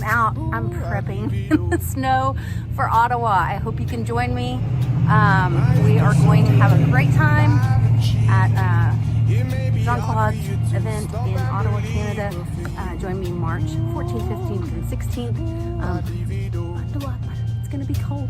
I'm out. I'm prepping in the snow for Ottawa. I hope you can join me. We are going to have a great time at Jean-Claude's event in Ottawa, Canada. Join me March 14th, 15th, and 16th. Bundle up. It's going to be cold.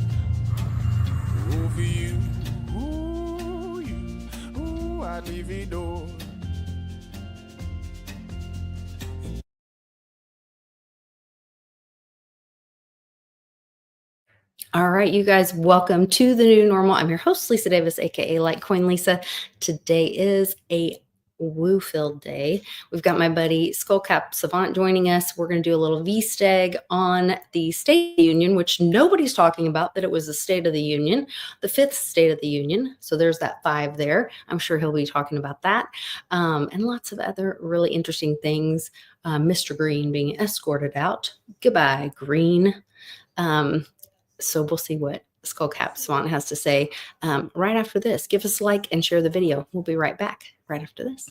All right, you guys, welcome to the new normal. I'm your host, Lisa Davis, aka Litecoin Lisa. Today is a woo-filled day. We've got my buddy Skullcap SaVant joining us. We're going to do a little Vsteg on the State of the Union, which nobody's talking about, that it was the State of the Union, the fifth State of the Union. So there's that 5 there. I'm sure he'll be talking about that and lots of other really interesting things. Mr. Green being escorted out. Goodbye, Green. So we'll see what Skullcap SaVant has to say right after this. Give us a like and share the video. We'll be right back right after this.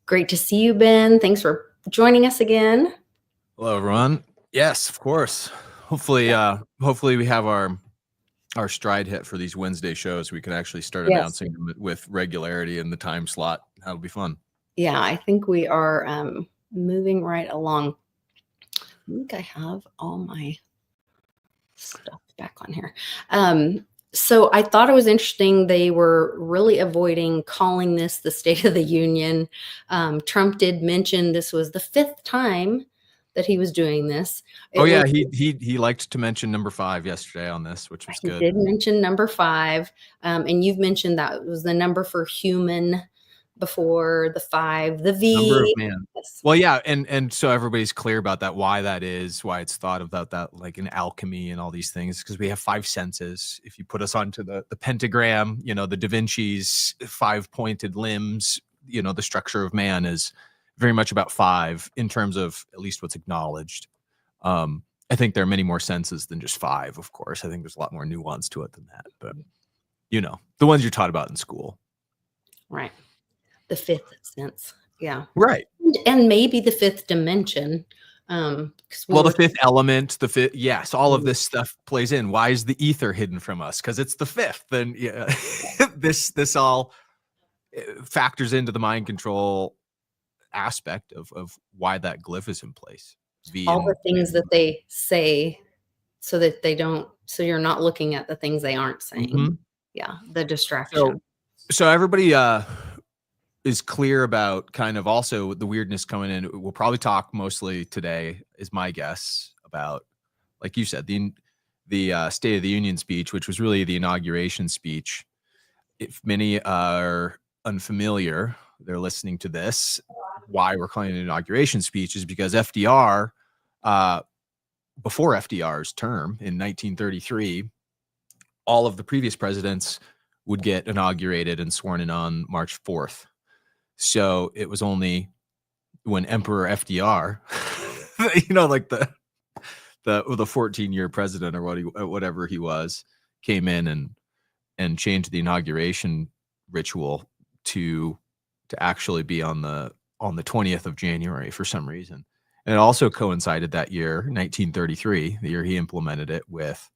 Great to see you, Ben. Thanks for joining us again. Hello, everyone. Yes, of course. Hopefully we have our stride hit for these Wednesday shows. We can actually start announcing them with regularity in the time slot. That'll be fun. Yeah, I think we are moving right along. I think I have all my stuff back on here. So I thought it was interesting. They were really avoiding calling this the State of the Union. Trump did mention this was the 5th time that he was doing this. He liked to mention number 5 yesterday on this, which was good. He did mention number 5, and you've mentioned that was the number for human before the 5, the V. Number of man. Well, yeah, and so everybody's clear about that, why that is, why it's thought about that, like in alchemy and all these things, because we have 5 senses. If you put us onto the pentagram, you know, the Da Vinci's 5 pointed limbs, you know, the structure of man is very much about 5 in terms of at least what's acknowledged. I think there are many more senses than just 5, of course. I think there's a lot more nuance to it than that, but you know, the ones you're taught about in school. Right. The 5th sense. Yeah. Right. And maybe the 5th dimension. Well, the 5th element, the 5th, yes, all of this stuff plays in. Why is the ether hidden from us? Because it's the 5th. Then yeah, this all factors into the mind control aspect of why that glyph is in place. All the things that they say so that they don't, so you're not looking at the things they aren't saying. Mm-hmm. Yeah, the distraction. So everybody is clear about kind of also the weirdness coming in. We'll probably talk mostly today, is my guess, about, like you said, the State of the Union speech, which was really the inauguration speech. If many are unfamiliar, they're listening to this, why we're calling it an inauguration speech is because FDR, before FDR's term in 1933, all of the previous presidents would get inaugurated and sworn in on March 4th. So it was only when Emperor FDR, you know, like the 14-year president or whatever he was, came in and changed the inauguration ritual to actually be on the 20th of January for some reason. And it also coincided that year, 1933, the year he implemented it, with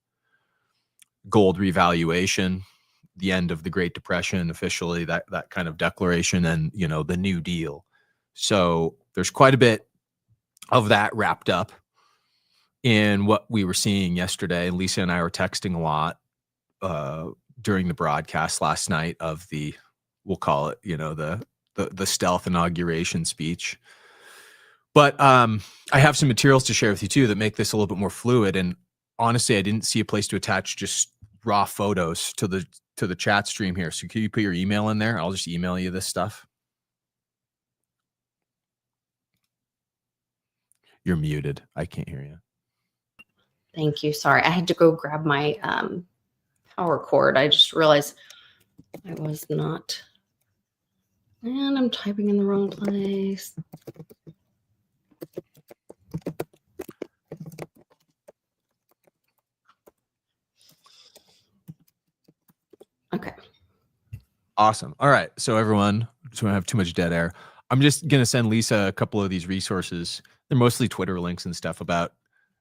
gold revaluation, the end of the Great Depression, officially, that kind of declaration, and, you know, the New Deal. So there's quite a bit of that wrapped up in what we were seeing yesterday. And Lisa and I were texting a lot during the broadcast last night of the, we'll call it, you know, the stealth inauguration speech. But I have some materials to share with you too that make this a little bit more fluid. And honestly, I didn't see a place to attach just raw photos to the chat stream here. So can you put your email in there? I'll just email you this stuff. You're muted. I can't hear you. Thank you. Sorry. I had to go grab my power cord. I just realized I was not, and I'm typing in the wrong place. Okay. Awesome. All right. So everyone, so we don't have too much dead air. I'm just going to send Lisa a couple of these resources. They're mostly Twitter links and stuff about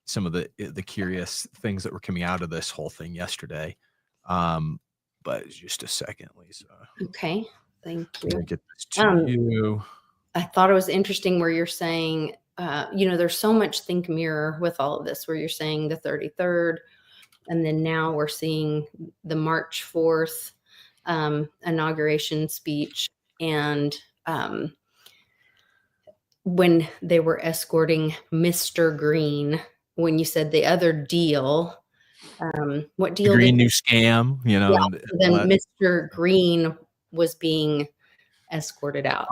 some of the curious things that were coming out of this whole thing yesterday. But just a second, Lisa. Okay. Thank you. Get this to you. I thought it was interesting where you're saying, there's so much think mirror with all of this, where you're saying the 33rd, and then now we're seeing the March 4th inauguration speech, and when they were escorting Mr. Green, when you said the other deal, what deal? The Green New Scam, Yeah, then Mr. Green was being escorted out.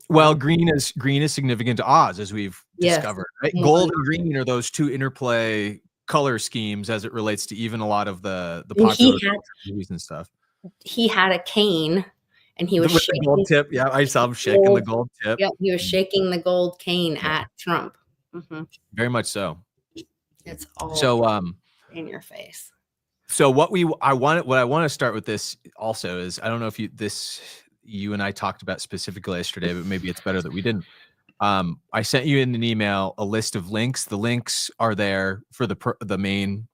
Well, green is significant to Oz, as we've discovered. Right? Yeah. Gold and green are those two interplay color schemes as it relates to even a lot of the popular movies and stuff. He had a cane, and he was shaking the gold tip. Yeah, I saw him shaking the gold tip. Yeah, he was shaking the gold cane at Trump. Very much so. It's all so in your face. So what I want to start with this also is, I don't know if you and I talked about specifically yesterday, but maybe it's better that we didn't. I sent you in an email a list of links. The links are there for the main,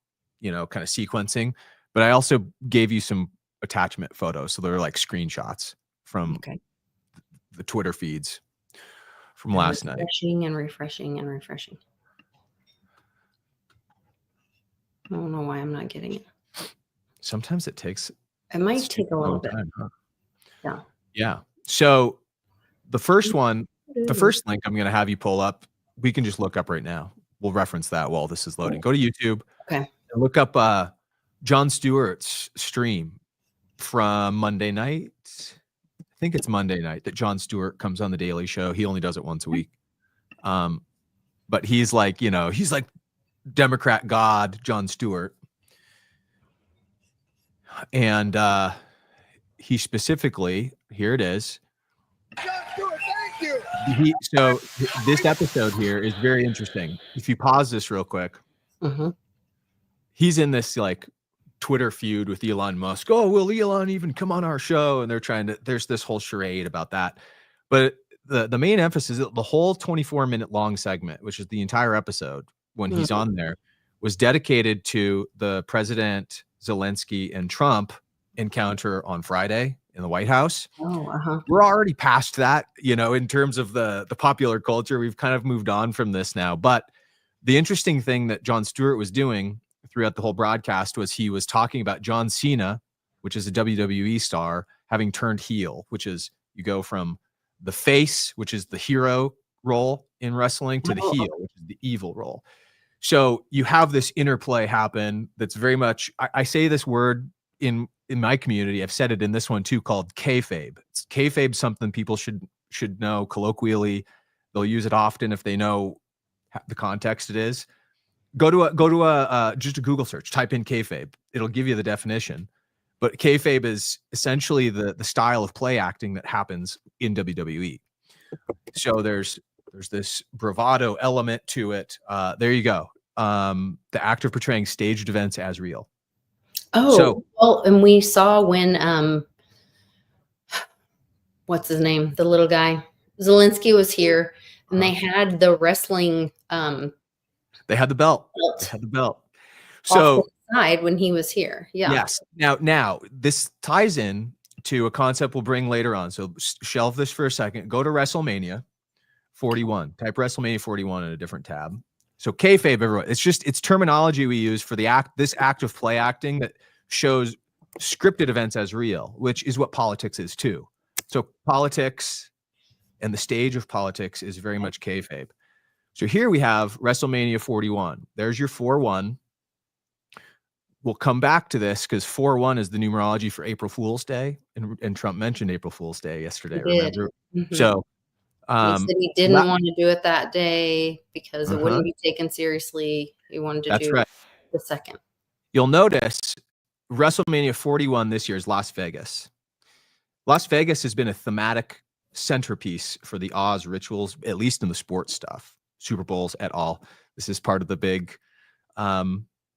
kind of sequencing, but I also gave you some attachment photos. So they're like screenshots from the Twitter feeds from last night. Refreshing and refreshing and refreshing. I don't know why I'm not getting it. Sometimes it might take a little bit. Time, huh? Yeah. Yeah. So the first one, the first link I'm going to have you pull up, we can just look up right now. We'll reference that while this is loading. Go to YouTube. Okay. And look up Jon Stewart's stream from Monday night. I think it's Monday night that Jon Stewart comes on the Daily Show. He only does it once a week. But he's like, he's like Democrat God, Jon Stewart. And he specifically, here it is. Jon Stewart, thank you. So this episode here is very interesting. If you pause this real quick, he's in this like Twitter feud with Elon Musk. Oh, will Elon even come on our show? And there's this whole charade about that. But the main emphasis, the whole 24-minute long segment, which is the entire episode when he's on there, was dedicated to the President Zelensky and Trump encounter on Friday in the White House. We're already past that, in terms of the popular culture. We've kind of moved on from this now. But the interesting thing that Jon Stewart was doing throughout the whole broadcast was he was talking about John Cena, which is a WWE star, having turned heel, which is you go from the face, which is the hero role in wrestling, to the heel, which is the evil role. So you have this interplay happen that's very much, I say this word in my community, I've said it in this one too, called kayfabe. It's kayfabe, something people should know colloquially. They'll use it often if they know the context it is. Go to just a Google search, type in kayfabe. It'll give you the definition. But kayfabe is essentially the style of play acting that happens in WWE. So there's this bravado element to it. There you go. The actor portraying staged events as real. Well, and we saw when what's his name? The little guy. Zelensky was here, and they had the wrestling they had the belt. They had the belt. So off the side when he was here. Yeah. Yes. Now this ties in to a concept we'll bring later on. So shelve this for a second. Go to WrestleMania 41. Type WrestleMania 41 in a different tab. So kayfabe, everyone. It's terminology we use for this act of play acting that shows scripted events as real, which is what politics is too. So politics and the stage of politics is very much kayfabe. So here we have WrestleMania 41. There's your 4-1. We'll come back to this because 4-1 is the numerology for April Fool's Day, and Trump mentioned April Fool's Day yesterday. Remember? So he said he didn't want to do it that day because it wouldn't be taken seriously. He wanted to do right. the second. You'll notice WrestleMania 41 this year is Las Vegas. Las Vegas has been a thematic centerpiece for the Oz rituals, at least in the sports stuff, Super Bowls et al. This is part of the big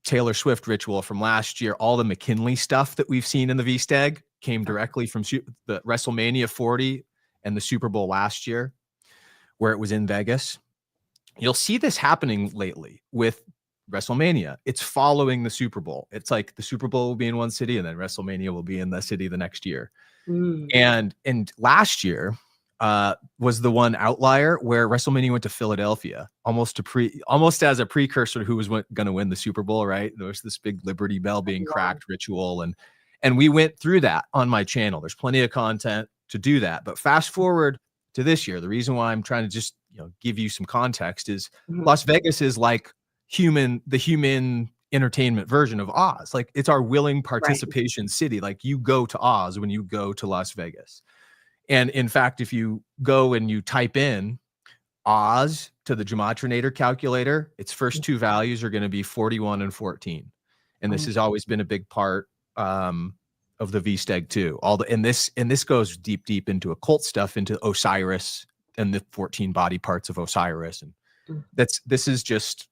Taylor Swift ritual from last year. All the McKinley stuff that we've seen in the Vsteg came directly from the WrestleMania 40 and the Super Bowl last year, where it was in Vegas. You'll see this happening lately with WrestleMania. It's following the Super Bowl. It's like the Super Bowl will be in one city and then WrestleMania will be in the city the next year. And last year was the one outlier where WrestleMania went to Philadelphia, almost as a precursor to who was going to win the Super Bowl, right? There was this big Liberty Bell being cracked ritual, and we went through that on my channel. There's plenty of content to do that. But fast forward to this year, the reason why I'm trying to just give you some context is Las Vegas is like the human entertainment version of Oz. Like, it's our willing participation city. Like, you go to Oz when you go to Las Vegas. And in fact, if you go and you type in Oz to the Gematrinator calculator, its first two values are going to be 41 and 14. And this has always been a big part of the Vsteg too. And this goes deep into occult stuff, into Osiris and the 14 body parts of Osiris. And this is just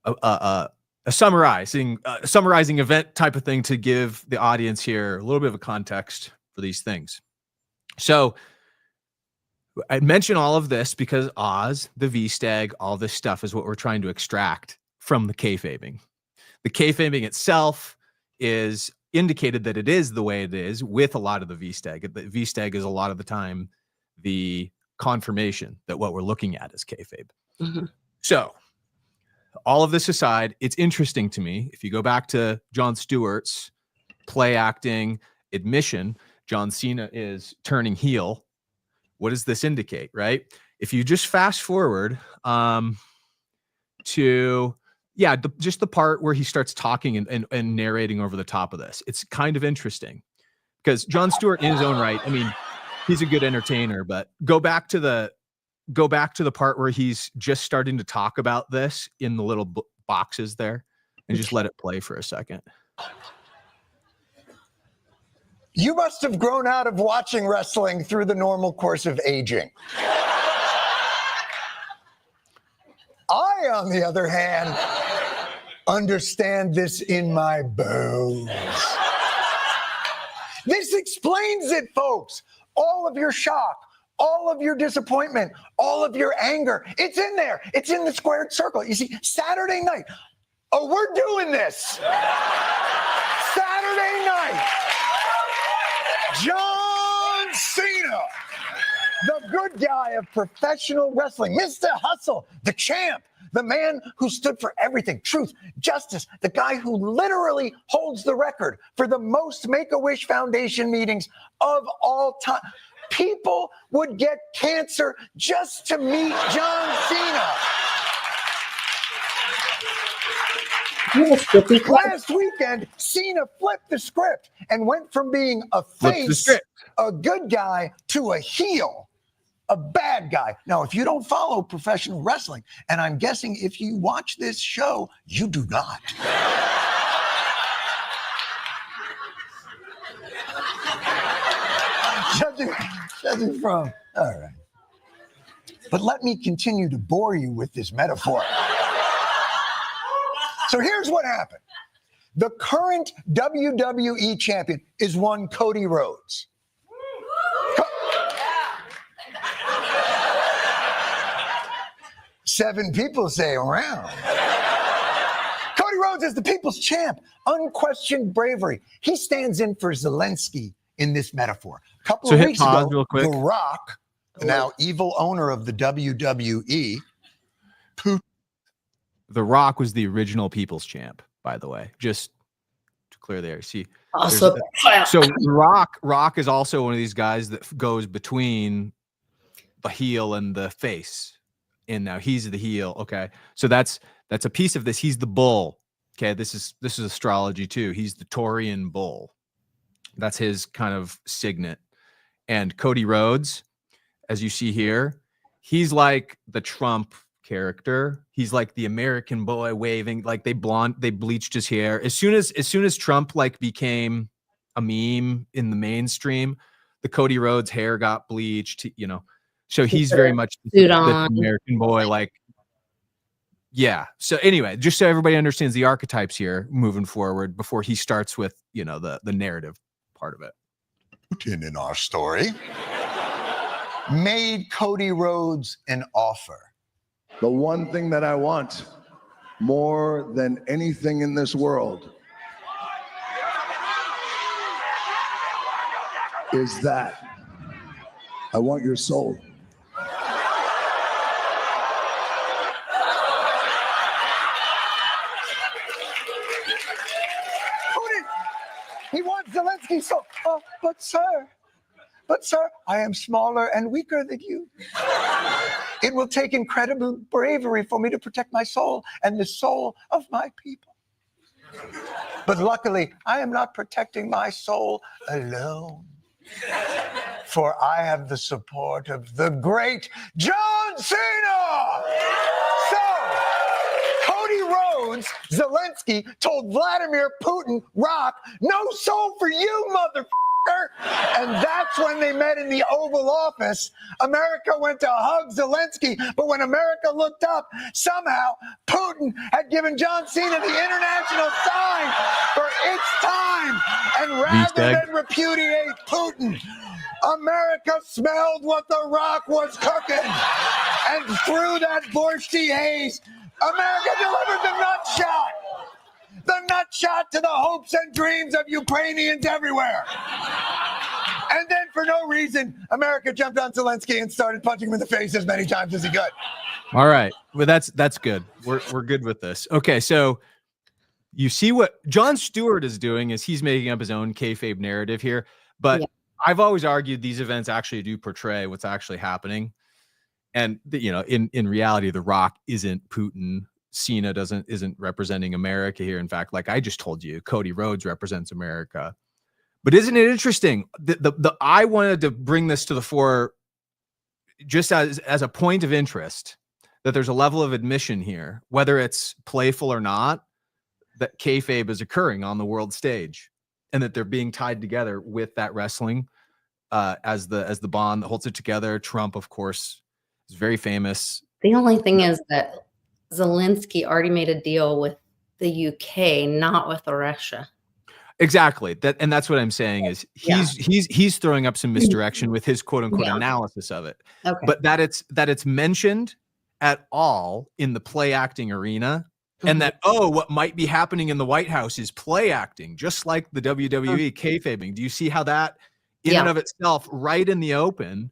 a summarizing event type of thing to give the audience here a little bit of a context for these things. So I mention all of this because Oz, the Vsteg, all this stuff is what we're trying to extract from the kayfabing. The kayfabing itself is indicated that it is the way it is with a lot of the Vsteg. The Vsteg is a lot of the time the confirmation that what we're looking at is kayfabe. So all of this aside, it's interesting to me. If you go back to Jon Stewart's play acting admission, John Cena is turning heel. What does this indicate, right? If you just fast forward to, just the part where he starts talking and narrating over the top of this, it's kind of interesting because Jon Stewart in his own right, I mean, he's a good entertainer, but go back to the part where he's just starting to talk about this in the little boxes there and just let it play for a second. You must have grown out of watching wrestling through the normal course of aging. I, on the other hand, understand this in my bones. This explains it, folks. All of your shock, all of your disappointment, all of your anger, it's in there. It's in the squared circle. You see, Saturday night, we're doing this. Saturday night. John Cena, the good guy of professional wrestling, Mr. Hustle, the champ, the man who stood for everything, truth, justice, the guy who literally holds the record for the most Make-A-Wish Foundation meetings of all time. People would get cancer just to meet John Cena. Last weekend, Cena flipped the script and went from being a face, a good guy, to a heel, a bad guy. Now, if you don't follow professional wrestling, and I'm guessing if you watch this show, you do not. Judging from, all right. But let me continue to bore you with this metaphor. So here's what happened. The current WWE champion is one Cody Rhodes. Seven people say around. Cody Rhodes is the people's champ. Unquestioned bravery. He stands in for Zelensky in this metaphor. A couple of weeks ago, real quick. The Rock, the now evil owner of the WWE, The Rock was the original people's champ, by the way, just to clear there. See, Also, so Rock is also one of these guys that goes between the heel and the face. And now he's the heel. Okay. So that's a piece of this. He's the bull. Okay. This is astrology too. He's the Taurian bull. That's his kind of signet. And Cody Rhodes, as you see here, he's like the Trump. character. He's like the American boy waving, like they bleached his hair. As soon as Trump like became a meme in the mainstream, the Cody Rhodes hair got bleached, you know. So he's very much Suit the on. American boy, like, yeah. So anyway, just so everybody understands the archetypes here moving forward before he starts with, you know, the narrative part of it. Putin in our story made Cody Rhodes an offer. The one thing that I want more than anything in this world is that I want your soul. Putin, he wants Zelensky, so, but sir, I am smaller and weaker than you. It will take incredible bravery for me to protect my soul and the soul of my people. But luckily, I am not protecting my soul alone. For I have the support of the great John Cena! So, Cody Rhodes, Zelensky, told Vladimir Putin, Rock, no soul for you, motherfucker! And that's when they met in the Oval Office. America went to hug Zelensky, but when America looked up, somehow Putin had given John Cena the international sign for it's time. And rather Vsteg. than repudiate Putin, America smelled what The Rock was cooking. And through that borsty haze, America delivered the nut shot. The nut shot to the hopes and dreams of Ukrainians everywhere. And then for no reason, America jumped on Zelensky and started punching him in the face as many times as he could. All right. Well, that's good. We're good with this. Okay, so you see what Jon Stewart is doing is he's making up his own kayfabe narrative here. But Yeah. I've always argued these events actually do portray what's actually happening. And you know, in reality, The Rock isn't Putin. Cena isn't representing America here. In fact, like I just told you, Cody Rhodes represents America. But isn't it interesting? I wanted to bring this to the fore just as a point of interest, that there's a level of admission here, whether it's playful or not, that kayfabe is occurring on the world stage, and that they're being tied together with that wrestling as the bond that holds it together. Trump, of course, is very famous. The only thing is that Zelensky already made a deal with the UK, not with Russia. Exactly. That's what I'm saying is he's throwing up some misdirection with his quote unquote analysis of it. Okay. But that it's mentioned at all in the play acting arena, and that what might be happening in the White House is play acting, just like the WWE kayfabing. Do you see how that in and of itself, right in the open,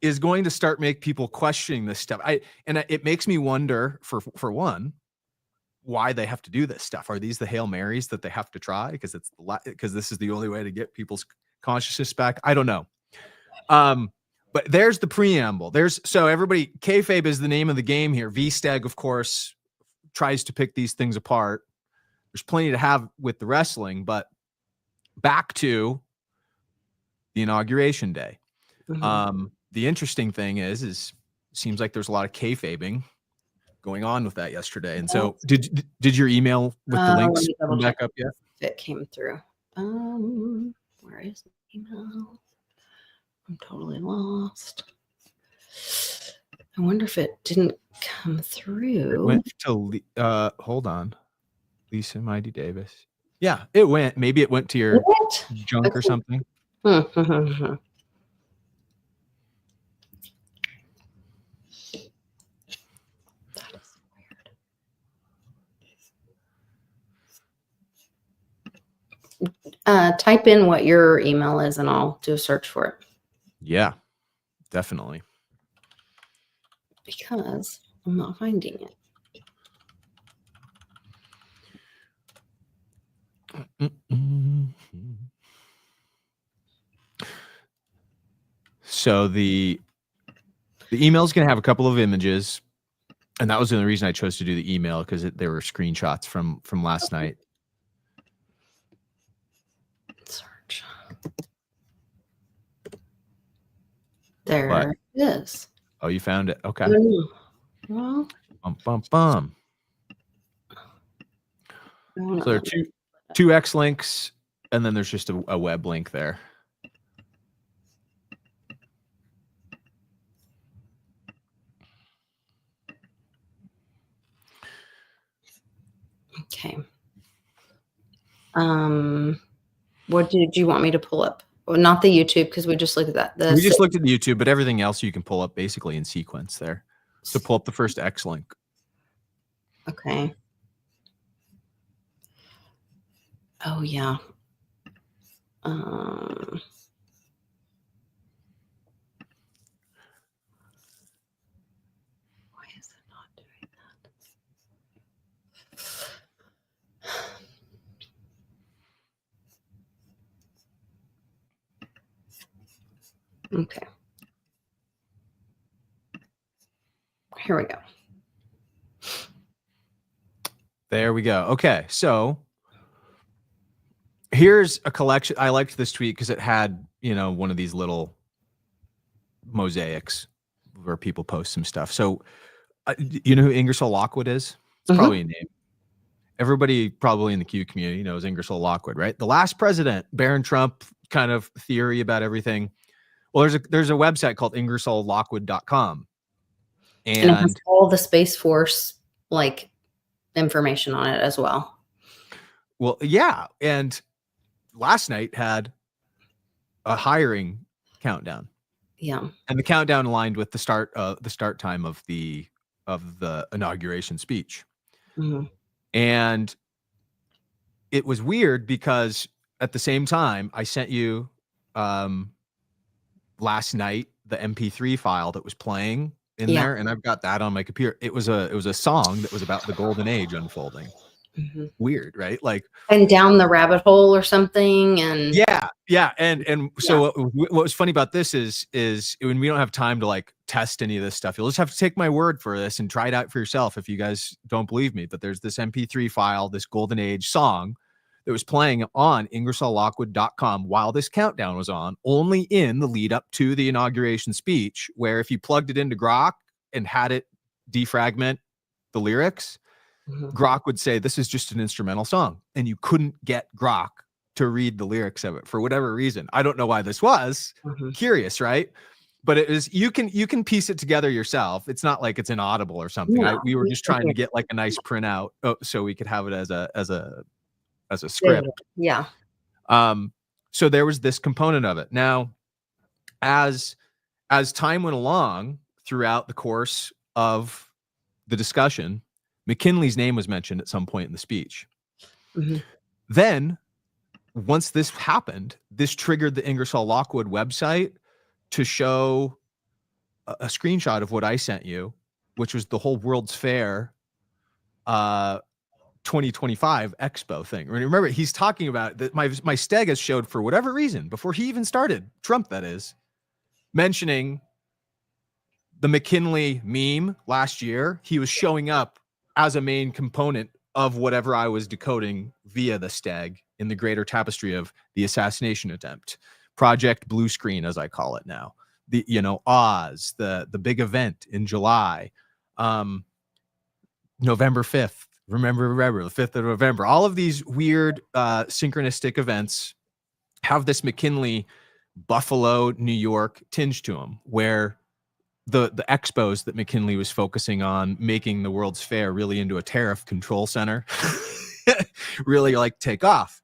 is going to start make people questioning this stuff? It makes me wonder for one, why they have to do this stuff. Are these the Hail Marys that they have to try because this is the only way to get people's consciousness back? I don't know. But there's the preamble. So everybody, kayfabe is the name of the game here. Vsteg, of course, tries to pick these things apart. There's plenty to have with the wrestling, but back to the inauguration day. The interesting thing is seems like there's a lot of kayfabing going on with that yesterday. And so did your email with the links come back up yet? It came through. Where is the email? I'm totally lost. I wonder if it didn't come through. It went to hold on. Lisa Mighty Davis. Yeah, it went. Maybe it went to your junk or something. Type in what your email is and I'll do a search for it. Yeah, definitely. Because I'm not finding it. So the email is going to have a couple of images, and that was the only reason I chose to do the email, because there were screenshots from last night. Search. There it is. Oh, you found it. Okay. Well, Bum, bum, bum. no, So there are two X links, and then there's just a web link there. okay. What did you want me to pull up? Well, not the YouTube, because we just looked at that. We just looked at the YouTube, but everything else you can pull up basically in sequence there. So pull up the first X link. Okay. Oh yeah. Why is it not doing that? Okay. Here we go. There we go. Okay, so here's a collection. I liked this tweet because it had, one of these little mosaics where people post some stuff. So, you know who Ingersoll Lockwood is? It's probably a name. Everybody probably in the Q community knows Ingersoll Lockwood, right? The last president, Barron Trump kind of theory about everything. Well, there's a website called IngersollLockwood.com. And it has all the Space Force information on it as well. Well, yeah. And last night had a hiring countdown. Yeah. And the countdown aligned with the start time of the inauguration speech. Mm-hmm. And it was weird because at the same time I sent you last night the MP3 file that was playing in there, and I've got that on my computer. It was a song that was about the golden age unfolding. Mm-hmm. Weird, right? And down the rabbit hole or something. And yeah. And so what was funny about this is when we don't have time to test any of this stuff, you'll just have to take my word for this and try it out for yourself if you guys don't believe me. But there's this MP3 file, this golden age song that was playing on IngersollLockwood.com while this countdown was on, only in the lead up to the inauguration speech, where if you plugged it into Grok and had it defragment the lyrics, Grok would say, this is just an instrumental song. And you couldn't get Grok to read the lyrics of it for whatever reason. I don't know why this was. Curious, right? But it is, you can piece it together yourself. It's not like it's inaudible or something. No, we were just trying to get a nice printout so we could have it as a script. Yeah. So there was this component of it. Now, as time went along throughout the course of the discussion, McKinley's name was mentioned at some point in the speech. Then, once this happened, this triggered the Ingersoll Lockwood website to show a screenshot of what I sent you, which was the whole World's Fair 2025 Expo thing. Remember, he's talking about that. My Steg has showed, for whatever reason, before he even started, Trump that is, mentioning the McKinley meme last year. He was showing up as a main component of whatever I was decoding via the Steg in the greater tapestry of the assassination attempt, Project Blue Screen, as I call it now. The Oz, the big event in July, November 5th. Remember, the 5th of November. All of these weird synchronistic events have this McKinley, Buffalo, New York tinge to them, where the expos that McKinley was focusing on making the World's Fair really into a tariff control center really take off.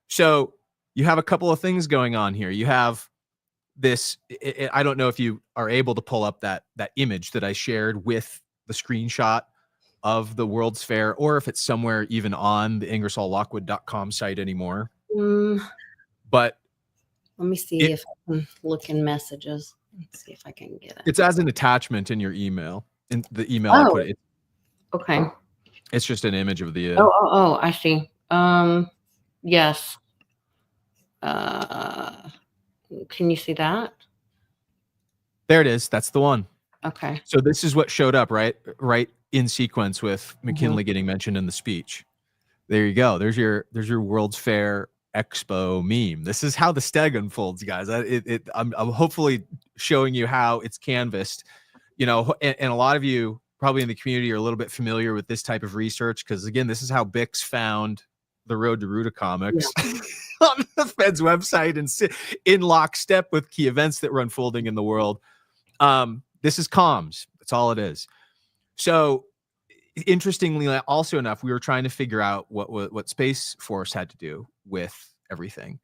So you have a couple of things going on here. You have this, I don't know if you are able to pull up that image that I shared with the screenshot of the World's Fair, or if it's somewhere even on the IngersollLockwood.com site anymore. But let me see if I can look in messages. Let's see if I can get it. It's as an attachment in your email. In the email I put it. Okay. It's just an image of the. Oh, I see. Yes. Can you see that? There it is. That's the one. Okay. So this is what showed up right in sequence with McKinley getting mentioned in the speech. There you go. There's your World's Fair Expo meme. This is how the Steg unfolds, guys. I'm hopefully showing you how it's canvassed, and a lot of you probably in the community are a little bit familiar with this type of research, because again, this is how Bix found the road to Rutacomics on the Fed's website and in lockstep with key events that were unfolding in the world. This is comms. That's all it is. So interestingly, also enough, we were trying to figure out what Space Force had to do with everything.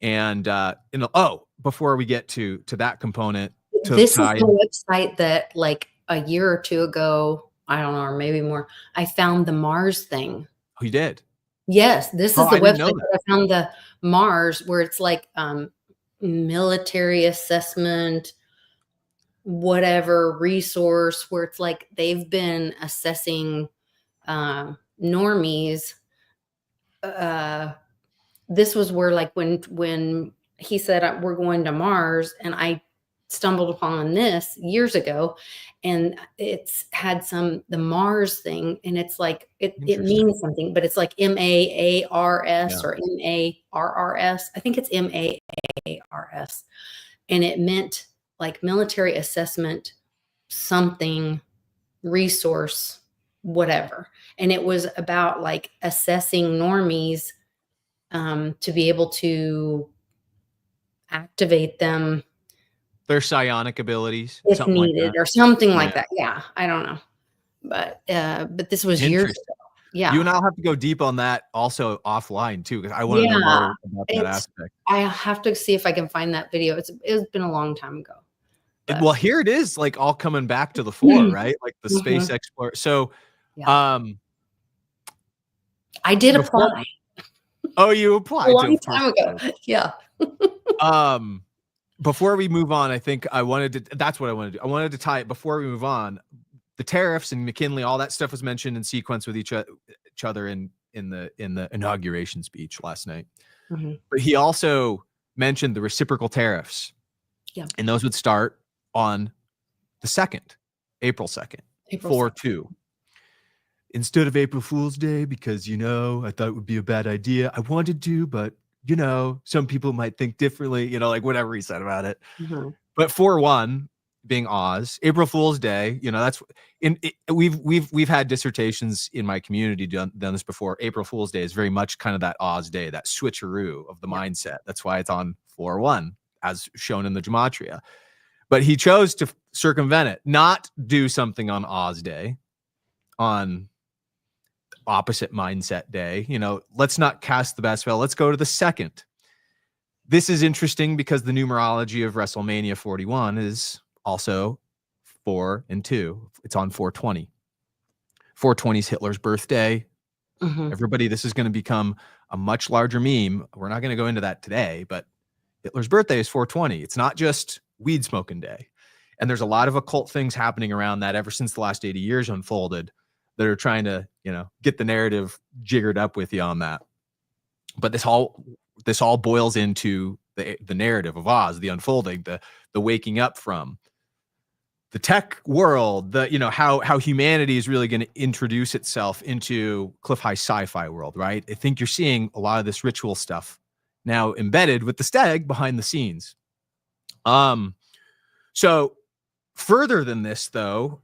And before we get to that component, this is the website that like a year or two ago, I don't know, or maybe more, I found the Mars thing. Oh, you did? Yes, this is the website that I found the Mars, where it's like military assessment, whatever resource, where it's like they've been assessing normies. This was where, like, when he said we're going to Mars, and I stumbled upon this years ago, and it's had the Mars thing, and it's like it means something, but it's like MAARS or MARRS. I think it's MAARS, and it meant like military assessment, something, resource, whatever, and it was about like assessing normies to be able to activate them, their psionic abilities, if needed, like or something like that. Yeah, I don't know, but this was years ago. Yeah, you and I'll have to go deep on that also offline too, because I want to know more about that aspect. I have to see if I can find that video. It's been a long time ago. Well, here it is, like all coming back to the fore, right? Like the space explorer. So, I did apply. Oh, you applied a long time ago. Yeah. Before we move on, I think that's what I wanted to do. I wanted to tie it before we move on. The tariffs and McKinley, all that stuff was mentioned in sequence with each other in the inauguration speech last night. But he also mentioned the reciprocal tariffs. Yeah. And those would start on the 2nd, April 2nd, 4/2. Instead of April Fool's Day, because, I thought it would be a bad idea. I wanted to, but, some people might think differently, like whatever he said about it. But 4/1 being Oz, April Fool's Day, that's we've had dissertations in my community done this before. April Fool's Day is very much kind of that Oz day, that switcheroo of the mindset. That's why it's on 4/1, as shown in the gematria. But he chose to circumvent it, not do something on Oz Day, on opposite mindset day. Let's not cast the best spell. Let's go to the 2nd. This is interesting because the numerology of WrestleMania 41 is also 4 and 2. It's on 4/20. 4/20 is Hitler's birthday. Everybody, this is going to become a much larger meme. We're not going to go into that today, but Hitler's birthday is 4/20. It's not just weed smoking day. And there's a lot of occult things happening around that ever since the last 80 years unfolded that are trying to, get the narrative jiggered up with you on that. But this all boils into the narrative of Oz, the unfolding, the waking up from the tech world, how humanity is really going to introduce itself into cliff high sci-fi world, right? I think you're seeing a lot of this ritual stuff now embedded with the Vsteg behind the scenes. So further than this, though,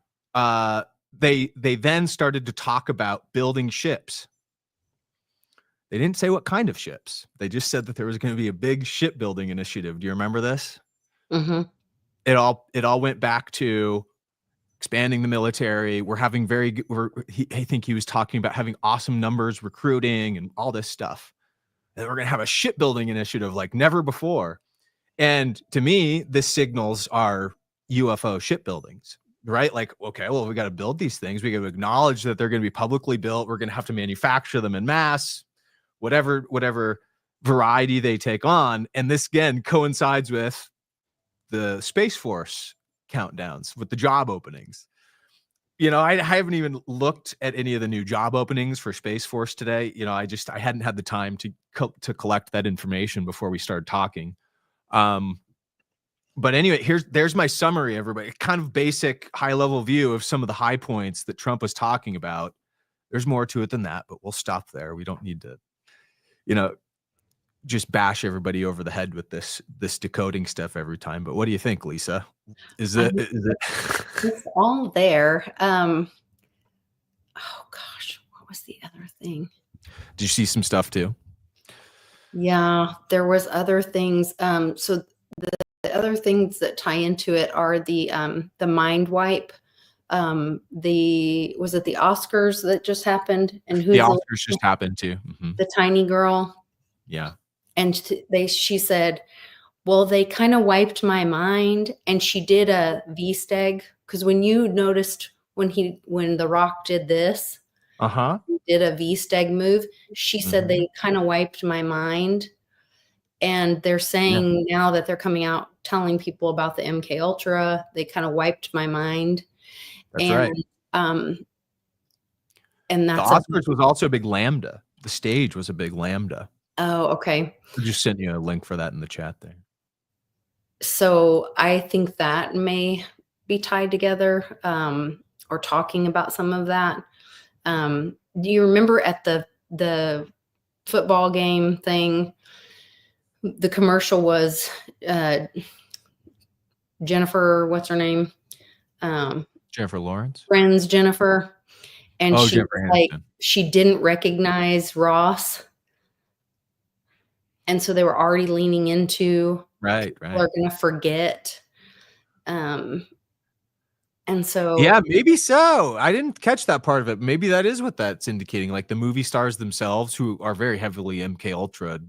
they then started to talk about building ships. They didn't say what kind of ships. They just said that there was going to be a big shipbuilding initiative. Do you remember this? It all went back to expanding the military. We're having I think he was talking about having awesome numbers, recruiting, and all this stuff. And we're going to have a shipbuilding initiative like never before. And to me, this signals our UFO shipbuildings, right? Like, okay, well, we got to build these things. We got to acknowledge that they're going to be publicly built. We're going to have to manufacture them in mass, whatever variety they take on. And this, again, coincides with the Space Force countdowns, with the job openings. I haven't even looked at any of the new job openings for Space Force today. I hadn't had the time to collect that information before we started talking. But anyway, there's my summary, everybody. Kind of basic, high-level view of some of the high points that Trump was talking about. There's more to it than that, but we'll stop there. We don't need to, just bash everybody over the head with this decoding stuff every time. But what do you think, Lisa? Is it It's all there. Oh gosh, what was the other thing? Did you see some stuff too? Yeah, there was other things. So the other things that tie into it are the mind wipe. Was it the Oscars that just happened? And The Oscars just happened too. The tiny girl. Yeah. And she said, well, they kind of wiped my mind, and she did a Vsteg, because when you noticed when The Rock did this, did a Vsteg move, she said they kind of wiped my mind, and they're saying now that they're coming out telling people about the MK Ultra, they kind of wiped my mind. That's right. And that's the Oscars was also a big lambda. The stage was a big lambda. Oh, okay. I just sent you a link for that in the chat there. So I think that may be tied together, or talking about some of that. Do you remember at the football game thing, the commercial was Jennifer, what's her name? Jennifer Lawrence? Friends Jennifer. And Jennifer she didn't recognize Ross. And so they were already leaning into right. People are going to forget. And so maybe so. I didn't catch that part of it. Maybe that is what that's indicating. Like the movie stars themselves, who are very heavily MK Ultra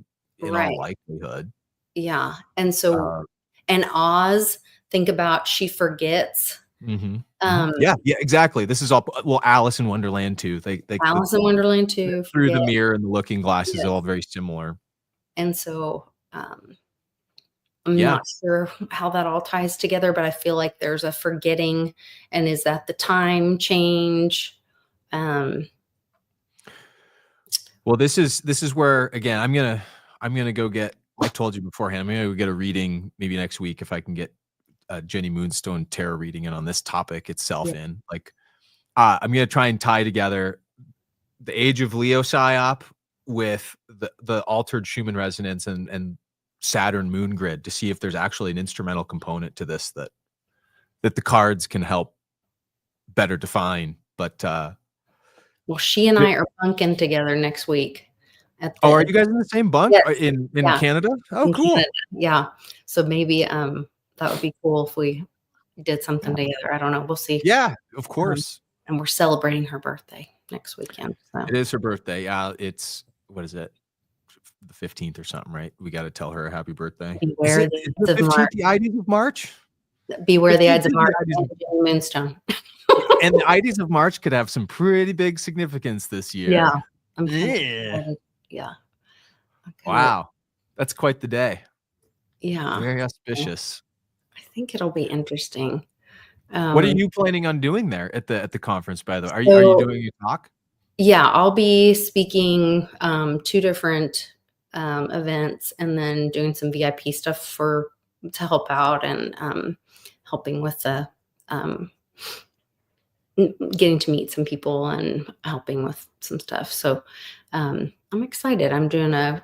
in all likelihood. Yeah. And so and Oz, think about, she forgets. Yeah, exactly. This is all Alice in Wonderland too. They Alice in Wonderland too. Through the mirror and the looking glass is all very similar. And so I'm not sure how that all ties together, but I feel like there's a forgetting. And is that the time change? Well, this is where, again, I'm gonna go get, I told you beforehand, I'm gonna go get a reading maybe next week if I can get Jenny Moonstone tarot reading in on this topic itself. In like I'm gonna try and tie together the age of Leo psyop with the altered Schumann resonance and Saturn moon grid to see if there's actually an instrumental component to this that the cards can help better define. But well, she and I are bunking together next week. Are you guys in the same bunk? Yes. in Canada? Oh, cool. Canada. Yeah. So maybe that would be cool if we did something together. I don't know. We'll see. Yeah, of course. And we're celebrating her birthday next weekend. So. It is her birthday. It's, what is it? The 15th or something, right? We got to tell her a happy birthday. Beware the 15th, the Ides of March? Beware the Ides of March and Moonstone. And the Ides of March could have some pretty big significance this year. Yeah. Yeah. Okay. Wow. That's quite the day. Yeah. Very auspicious. I think it'll be interesting. What are you planning on doing there at the conference, by the way? Are you doing a talk? Yeah, I'll be speaking 2 different events, and then doing some VIP stuff to help out, and helping with the getting to meet some people and helping with some stuff. So I'm excited. I'm doing a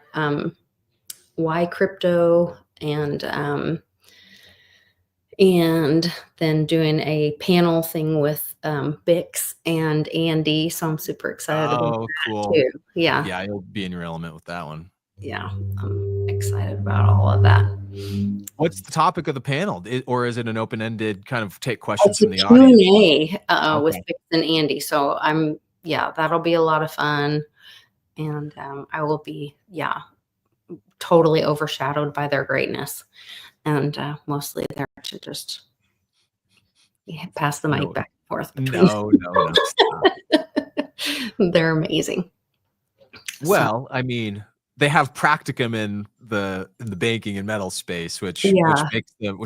why crypto, and then doing a panel thing with Bix and Andy. So I'm super excited about that cool. too. Yeah. Yeah, you'll be in your element with that one. Yeah, I'm excited about all of that. What's the topic of the panel? Or is it an open-ended kind of take questions from the audience? Q&A with Bix and Andy. So that'll be a lot of fun. And I will be, totally overshadowed by their greatness. And mostly there to just pass the mic back and forth between. No. They're amazing. Well, I mean, they have practicum in the banking and metal space, which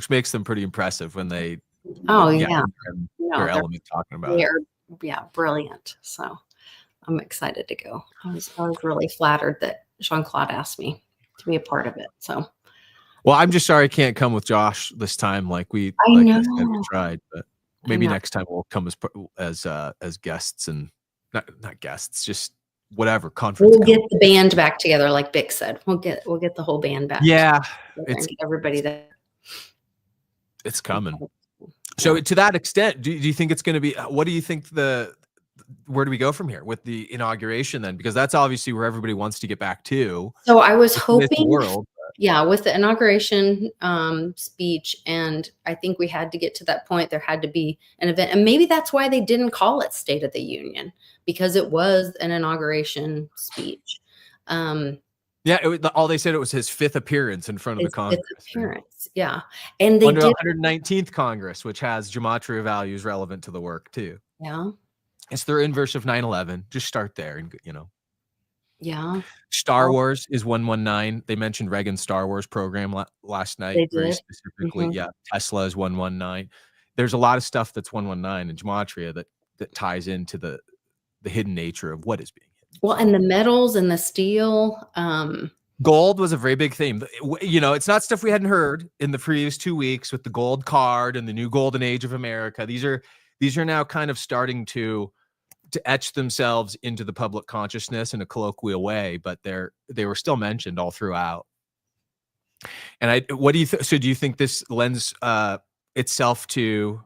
makes them pretty impressive when they their element talking about it. Brilliant. So I'm excited to go. I was really flattered that Jean-Claude asked me to be a part of it. So well, I'm just sorry I can't come with Josh this time. I said we tried, but maybe next time we'll come as guests, and not guests, just whatever conference. We'll get the band back together, like Bick said. We'll get the whole band back. Yeah, and get everybody there. It's coming. So to that extent, do you think it's going to be? What do you think where do we go from here with the inauguration then? Because that's obviously where everybody wants to get back to. So I was hoping, world, yeah, with the inauguration speech, and I think we had to get to that point. There had to be an event, and maybe that's why they didn't call it State of the Union, because it was an inauguration speech. Yeah, all they said it was his 5th appearance in front of the Congress. 5th appearance, yeah, and they under did 119th Congress, which has gematria values relevant to the work too. Yeah, it's their inverse of 9/11. Just start there, and yeah. Star Wars is 119. They mentioned Reagan's Star Wars program last night, very specifically. Yeah, Tesla is 119. There's a lot of stuff that's 119 in gematria that ties into the hidden nature of what is being hidden. Well, and the metals and the steel. Gold was a very big theme. It's not stuff we hadn't heard in the previous 2 weeks with the gold card and the new golden age of America. These are now kind of starting to etch themselves into the public consciousness in a colloquial way, but they were still mentioned all throughout. And what do you so do you think this lends itself to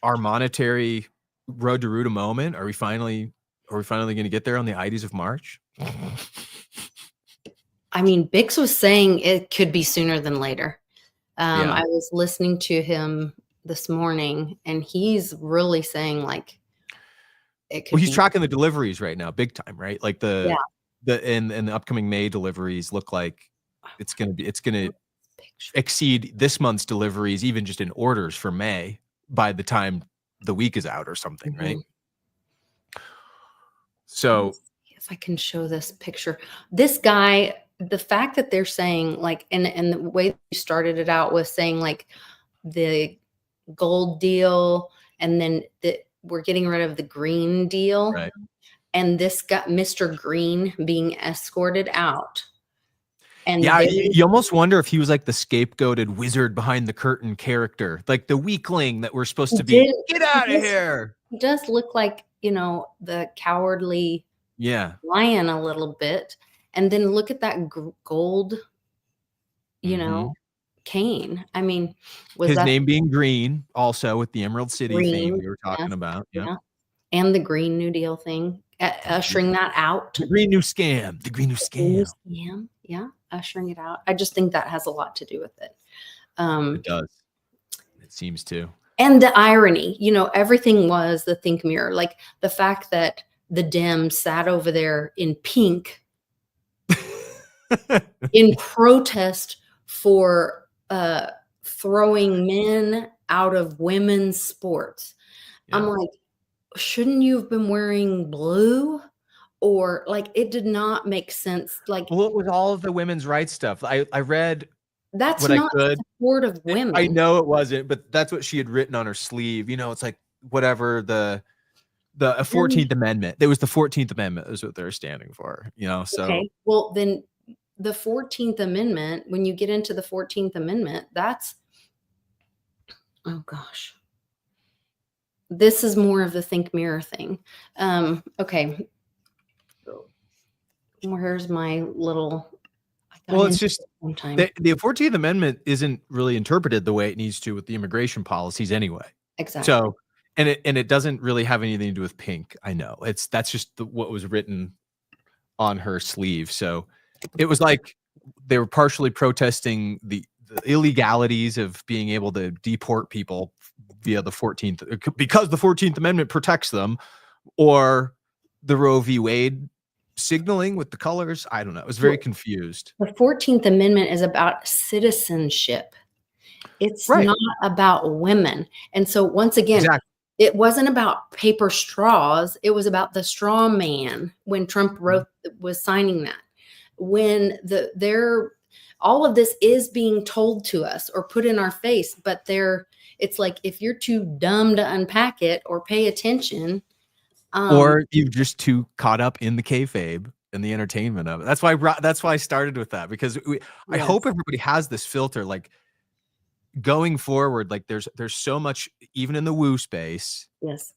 our monetary road to root a moment? Are we finally going to get there on the Ides of March? I mean, Bix was saying it could be sooner than later. I was listening to him this morning, and he's really saying like it could. Well, he's tracking the deliveries right now, big time, right? Like the upcoming May deliveries look like it's going to exceed this month's deliveries, even just in orders for May by the time the week is out or something, right? So if I can show this picture, this guy, the fact that they're saying like, and the way you started it out was saying like the gold deal, and then we're getting rid of the green deal, right. And this got Mr. Green being escorted out. And yeah, you almost wonder if he was like the scapegoated wizard behind the curtain character, like the weakling that we're supposed to be. Get out of here. He does look like, the cowardly lion a little bit. And then look at that gold, cane. I mean, was his that name being Green also with the Emerald City theme we were talking about? Yeah. And the Green New Deal thing, ushering that out. The Green New Scam. The Green New Scam. Yeah, ushering it out. I just think that has a lot to do with it. It does. It seems to. And the irony, everything was the think mirror. Like the fact that the Dems sat over there in pink in protest for throwing men out of women's sports. Yeah. I'm like, shouldn't you have been wearing blue? Or like, it did not make sense. Like, well, it was all of the women's rights stuff. I read that's not support of women. I know it wasn't, but that's what she had written on her sleeve. It's like whatever the 14th Amendment. It was the 14th Amendment is what they're standing for. So okay. Well, then the 14th Amendment. When you get into the 14th Amendment, that's this is more of the think mirror thing. Okay. Where's my little? Well, it's just the 14th Amendment isn't really interpreted the way it needs to with the immigration policies anyway. Exactly. So, and it doesn't really have anything to do with pink. I know that's just what was written on her sleeve. So it was like they were partially protesting the illegalities of being able to deport people via the 14th, because the 14th Amendment protects them, or the Roe v. Wade signaling with the colors. I don't know. I was very confused. The 14th Amendment is about citizenship. It's not about women. And so once again, it wasn't about paper straws. It was about the straw man when Trump was signing that. When all of this is being told to us or put in our face, but it's like, if you're too dumb to unpack it or pay attention, or you're just too caught up in the kayfabe and the entertainment of it. That's why I started with that, because I hope everybody has this filter, like going forward. Like there's so much, even in the woo space, yes,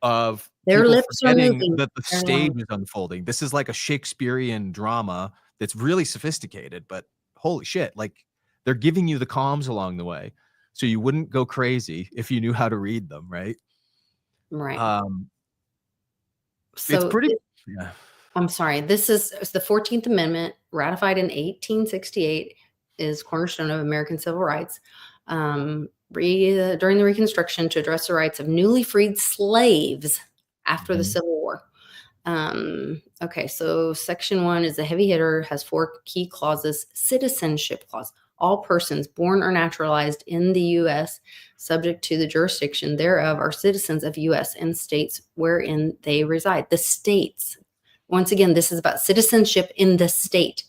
of Their people lips are forgetting moving. that the They're stage lying. is unfolding. This is like a Shakespearean drama that's really sophisticated, but holy shit, like they're giving you the comms along the way. So you wouldn't go crazy if you knew how to read them, right? Right. It's So pretty, yeah. I'm sorry. This is the 14th Amendment, ratified in 1868, is cornerstone of American civil rights. During the Reconstruction, to address the rights of newly freed slaves after the Mhm. Civil War. Okay, so Section 1 is the heavy hitter, has 4 key clauses. Citizenship clause. All persons born or naturalized in the U.S., subject to the jurisdiction thereof, are citizens of U.S. and states wherein they reside. The states. Once again, this is about citizenship in the state.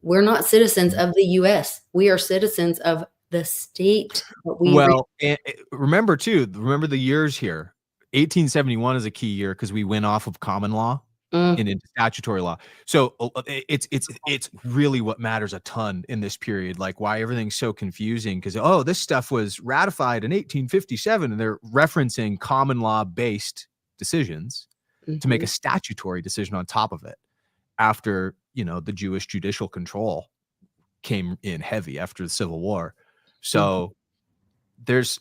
We're not citizens of the U.S. We are citizens of the state that we Well, and remember the years here. 1871 is a key year because we went off of common law and into statutory law. So it's really what matters a ton in this period, like why everything's so confusing, because this stuff was ratified in 1857 and they're referencing common law based decisions to make a statutory decision on top of it after, the Jewish judicial control came in heavy after the Civil War. So there's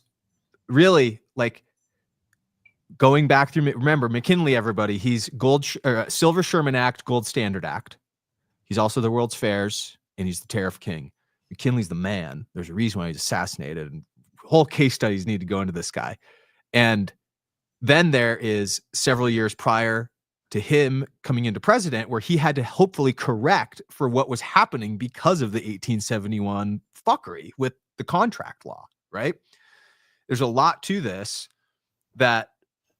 really like going back through, remember McKinley, everybody, he's Silver Sherman Act, Gold Standard Act. He's also the World's Fairs and he's the Tariff King. McKinley's the man. There's a reason why he's assassinated, and whole case studies need to go into this guy. And then there is several years prior to him coming into president where he had to hopefully correct for what was happening because of the 1871 fuckery with the contract law, right? There's a lot to this that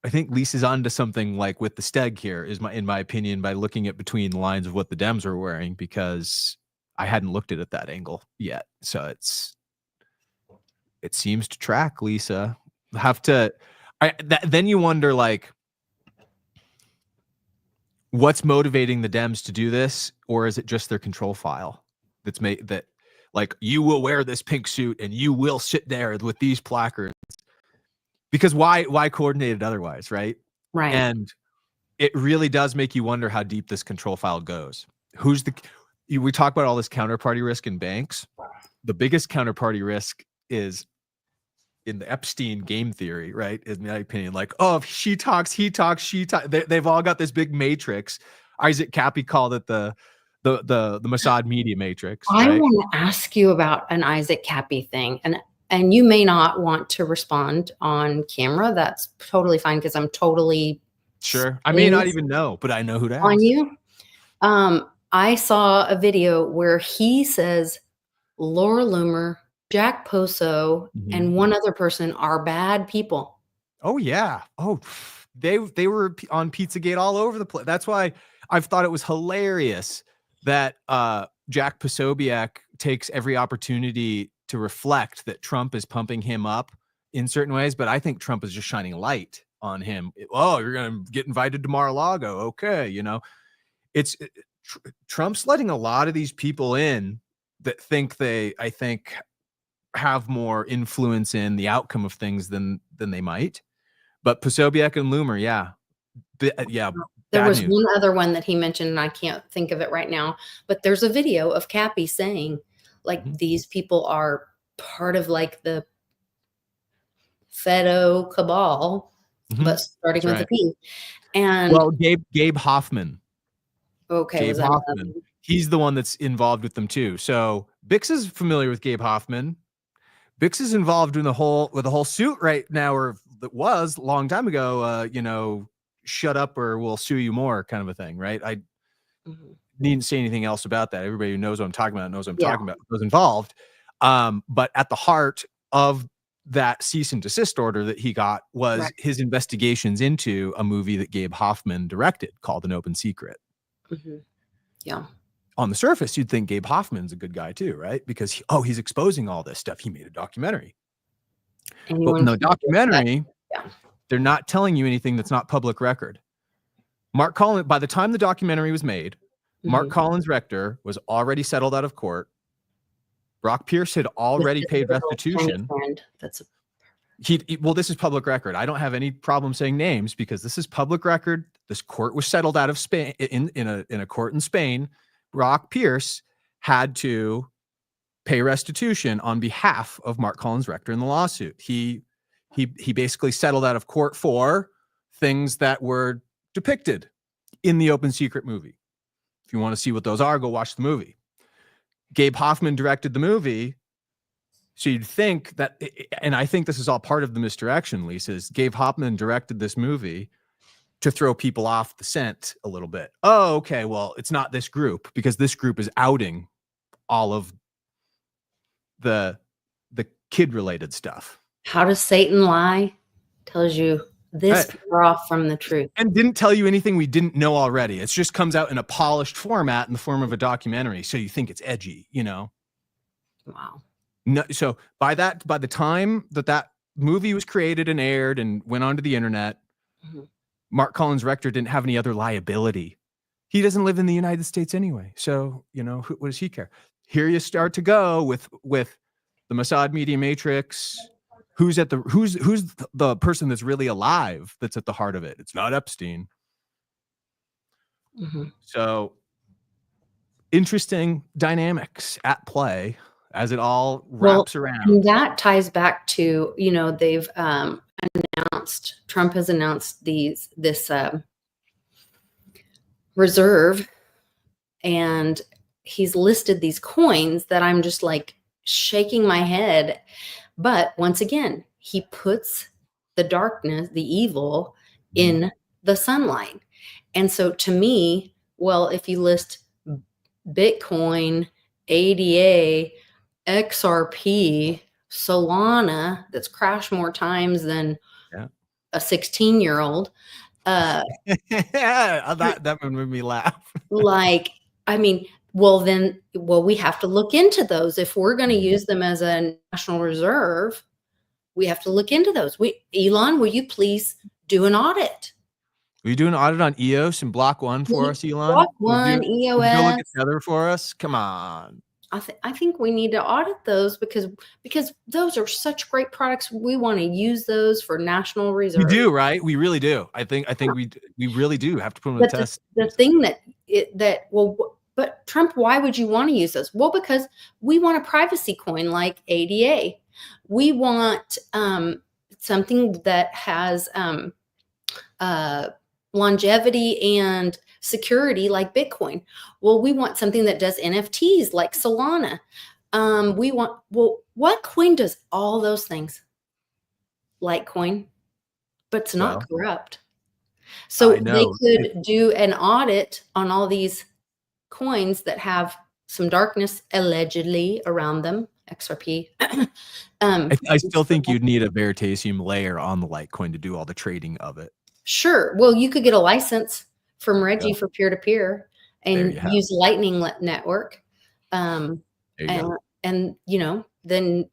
I think Lisa's onto something like with the Vsteg here, in my opinion, by looking at between the lines of what the Dems are wearing, because I hadn't looked at it that angle yet. So it seems to track, Lisa. Then you wonder, like, what's motivating the Dems to do this, or is it just their control file that's made that, like, you will wear this pink suit and you will sit there with these placards? Because why coordinate it otherwise, right? Right. And it really does make you wonder how deep this control file goes. We talk about all this counterparty risk in banks. The biggest counterparty risk is in the Epstein game theory, right? In my opinion, like, if she talks, he talks, she talks. They've all got this big matrix. Isaac Cappy called it the Mossad media matrix. I right? want to ask you about an Isaac Cappy thing, and you may not want to respond on camera. That's totally fine, because I'm totally sure. I may not even know, but I know who to ask. On you. I saw a video where he says Laura Loomer, Jack Poso, and one other person are bad people. Oh yeah. Oh, they were on Pizzagate all over the place. That's why I've thought it was hilarious that Jack Posobiec takes every opportunity to reflect that Trump is pumping him up in certain ways, but I think Trump is just shining light on him. Oh, you're going to get invited to Mar-a-Lago. Okay. Trump's letting a lot of these people in that think I think have more influence in the outcome of things than they might. But Posobiec and Loomer, yeah. There was one other one that he mentioned, and I can't think of it right now, but there's a video of Cappy saying, like, these people are part of, like, the Fedo cabal, but starting with a P. And Gabe Hoffman. Okay. Gabe Hoffman. He's the one that's involved with them too. So Bix is familiar with Gabe Hoffman. Bix is involved in the whole suit right now, or that was a long time ago, shut up or we'll sue you more kind of a thing, right? I needn't say anything else about that. Everybody who knows what I'm talking about knows what I'm talking about, was involved. But at the heart of that cease and desist order that he got was his investigations into a movie that Gabe Hoffman directed called An Open Secret. Yeah. On the surface, you'd think Gabe Hoffman's a good guy too, right? Because he's exposing all this stuff. He made a documentary. But in the documentary, they're not telling you anything that's not public record. Mark Collins, by the time the documentary was made, Mark Collins Rector was already settled out of court. Brock Pierce had already paid restitution. Well, this is public record. I don't have any problem saying names because this is public record. This court was settled out of Spain in a court in Spain. Brock Pierce had to pay restitution on behalf of Mark Collins Rector in the lawsuit. He basically settled out of court for things that were depicted in the Open Secret movie. If you want to see what those are, go watch the movie. Gabe Hoffman directed the movie. So you'd think that, and I think this is all part of the misdirection, Lisa, is Gabe Hoffman directed this movie to throw people off the scent a little bit. Oh, okay, well, it's not this group because this group is outing all of the kid-related stuff. How does Satan lie? Tells you this far off from the truth. And didn't tell you anything we didn't know already. It just comes out in a polished format in the form of a documentary, so you think it's edgy, you know? Wow. No, so by the time that movie was created and aired and went onto the internet, Mark Collins Rector didn't have any other liability. He doesn't live in the United States anyway. So, you know, what does he care? Here you start to go with the Mossad Media Matrix. Who's the person that's really alive that's at the heart of it? It's not Epstein. So interesting dynamics at play as it all wraps around. And that ties back to, you know, they've Trump has announced this reserve, and he's listed these coins that I'm just like shaking my head. But once again, he puts the darkness, the evil in the sunlight. And so to me, well, if you list Bitcoin, ADA, XRP, Solana, that's crashed more times than a 16-year-old. That made me laugh. Like, I mean, well, we have to look into those. If we're going to use them as a national reserve, we have to look into those. Elon, will you please do an audit? Will you do an audit on EOS and Block One for us, Elon? Block One, EOS. Will you look at Tether for us? Come on. I think we need to audit those because those are such great products. We want to use those for national reserve. We do, right? We really do. I think we really do have to put them to test. The thing but Trump, why would you want to use those? Well, because we want a privacy coin like ADA. We want something that has longevity and security like Bitcoin. Well, we want something that does NFTs like Solana. What coin does all those things? Litecoin, but it's not corrupt. So they could do an audit on all these coins that have some darkness allegedly around them. XRP. I still think you'd need a Veritasium layer on the Litecoin to do all the trading of it. Sure. Well, you could get a license from Reggie for peer-to-peer and use Lightning Network. And you know, then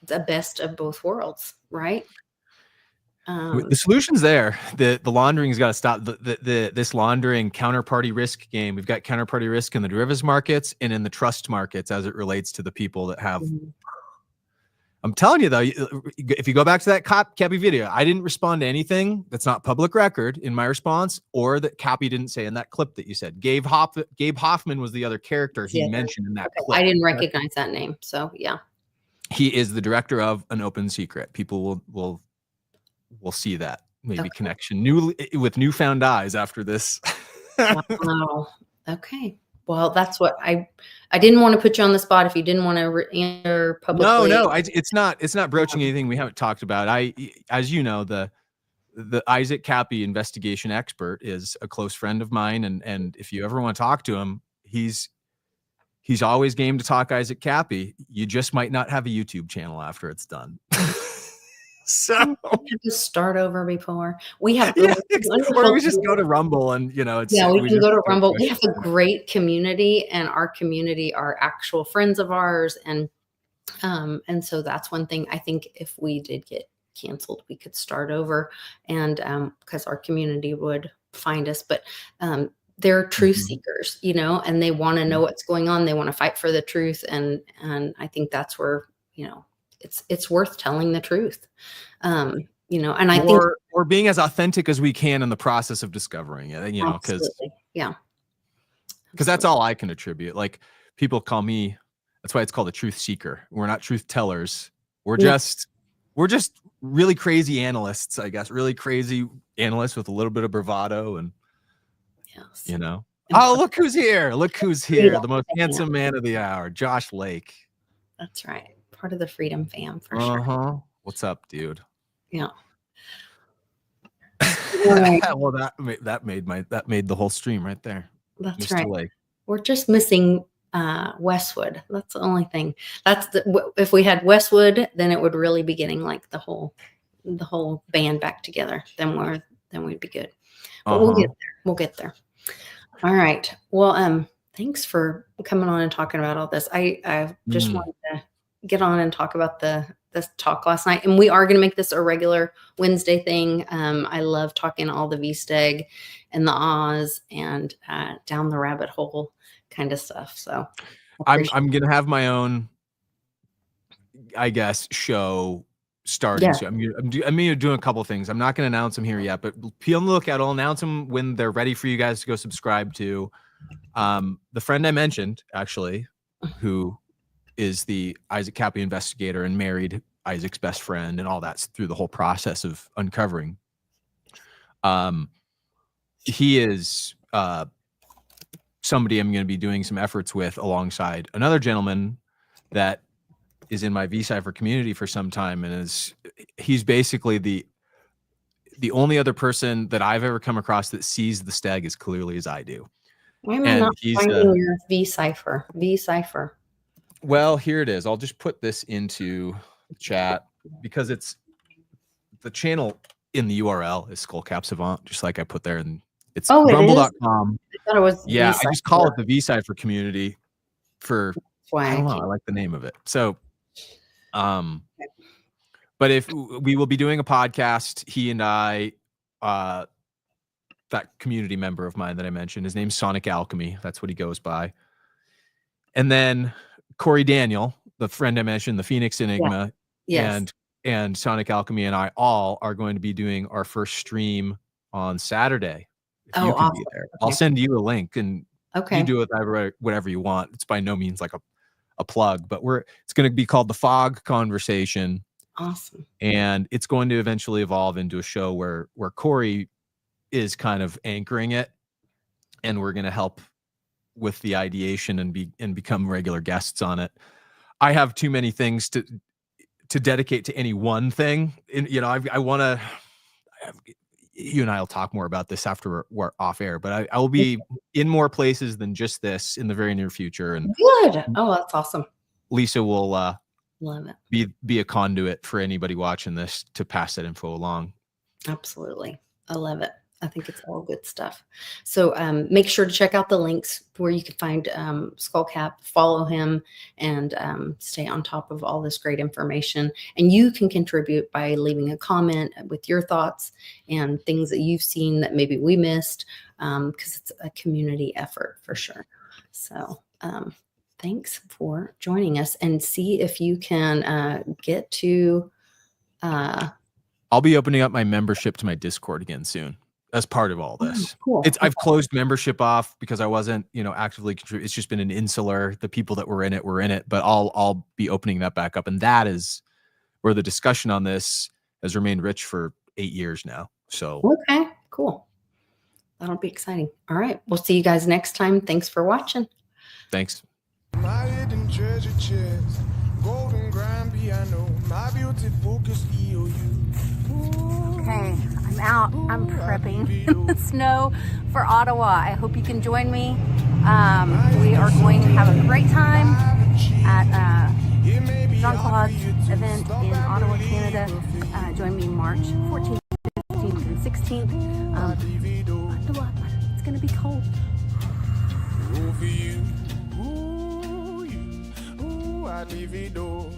the best of both worlds, right? The solution's there. The laundering's got to stop. This laundering counterparty risk game. We've got counterparty risk in the derivatives markets and in the trust markets as it relates to the people that have. I'm telling you though, if you go back to that Cappy video, I didn't respond to anything that's not public record in my response, or that Cappy didn't say in that clip that you said. Gabe Hoffman was the other character he mentioned in that clip. I didn't recognize that name, so yeah. He is the director of An Open Secret. People will see that maybe connection with newfound eyes after this. Wow. Okay. Well, that's what I didn't want to put you on the spot if you didn't want to answer publicly. No, it's not broaching anything we haven't talked about. As you know, the Isaac Cappy investigation expert is a close friend of mine, and if you ever want to talk to him, he's always game to talk Isaac Cappy. You just might not have a YouTube channel after it's done. So just start over before we have. Or we just go to Rumble and we can go to Rumble. We have a great community, and our community are actual friends of ours, and so that's one thing I think if we did get canceled, we could start over, and because our community would find us, but they're truth seekers, you know, and they want to know what's going on. They want to fight for the truth, and I think that's where it's worth telling the truth. And I think or being as authentic as we can in the process of discovering it, because that's all I can attribute. Like, people call me, that's why it's called a truth seeker. We're not truth tellers. We're just really crazy analysts, I guess. Really crazy analysts with a little bit of bravado, and oh, look who's here! Look who's here! The most handsome man of the hour, Josh Lake. That's right. Part of the Freedom Fam for sure. What's up, dude? Yeah. Well, that made the whole stream right there. That's Mr. right. Lake. We're just missing Westwood. That's the only thing. If we had Westwood, then it would really be getting like the whole band back together. Then we'd be good. But we'll get there. We'll get there. All right. Well, thanks for coming on and talking about all this. I just wanted to get on and talk about this talk last night, and we are going to make this a regular Wednesday thing. I love talking all the Vsteg and the Oz and down the rabbit hole kind of stuff. So I'm going to have my own, I guess, show starting. Yeah. So I'm doing a couple of things. I'm not going to announce them here yet, but be on the lookout. I'll announce them when they're ready for you guys to go subscribe to. The friend I mentioned, actually, who is the Isaac Cappy investigator and married Isaac's best friend, and all that's through the whole process of uncovering. He is somebody I'm going to be doing some efforts with alongside another gentleman that is in my vCipher community for some time, and he's basically the only other person that I've ever come across that sees the Steg as clearly as I do. Why am I not finding your vCipher? vCipher. Well, here it is. I'll just put this into chat because it's the channel in the URL is Skullcap SaVant, just like I put there, and it's rumble.com. I thought it was I vCipher. just call it the vCipher community for I don't know, I like the name of it. So but if we will be doing a podcast, he and I, that community member of mine that I mentioned, his name's Sonic Alchemy. That's what he goes by. And then Corey Daniel, the friend I mentioned, the Phoenix Enigma, and Sonic Alchemy, and I all are going to be doing our first stream on Saturday. If you can be there. I'll send you a link, and you do it whatever you want. It's by no means like a plug, but it's going to be called the Fog Conversation. Awesome. And it's going to eventually evolve into a show where Corey is kind of anchoring it, and we're going to help with the ideation and become regular guests on it. I have too many things to dedicate to any one thing. And, I want to, you and I will talk more about this after we're off air, but I will be in more places than just this in the very near future. And good. Oh, that's awesome. Lisa will love it. Be a conduit for anybody watching this to pass that info along. Absolutely. I love it. I think it's all good stuff. So make sure to check out the links where you can find Skullcap, follow him, and stay on top of all this great information. And you can contribute by leaving a comment with your thoughts and things that you've seen that maybe we missed, because it's a community effort for sure. So thanks for joining us, and see if you can get to. I'll be opening up my membership to my Discord again soon. As part of all this. Cool. I've closed membership off because I wasn't, actively contributing. It's just been an insular. The people that were in it, but I'll be opening that back up. And that is where the discussion on this has remained rich for 8 years now. So okay, cool. That'll be exciting. All right. We'll see you guys next time. Thanks for watching. Thanks. My hidden treasure chest, golden grand piano, my beautiful EOU. Okay, I'm out. I'm prepping in the snow for Ottawa. I hope you can join me. We are going to have a great time at Jean-Claude's event in Ottawa, Canada. Join me March 14th, 15th, and 16th. Buckle up. It's going to be cold. For you, ooh, I leave it all.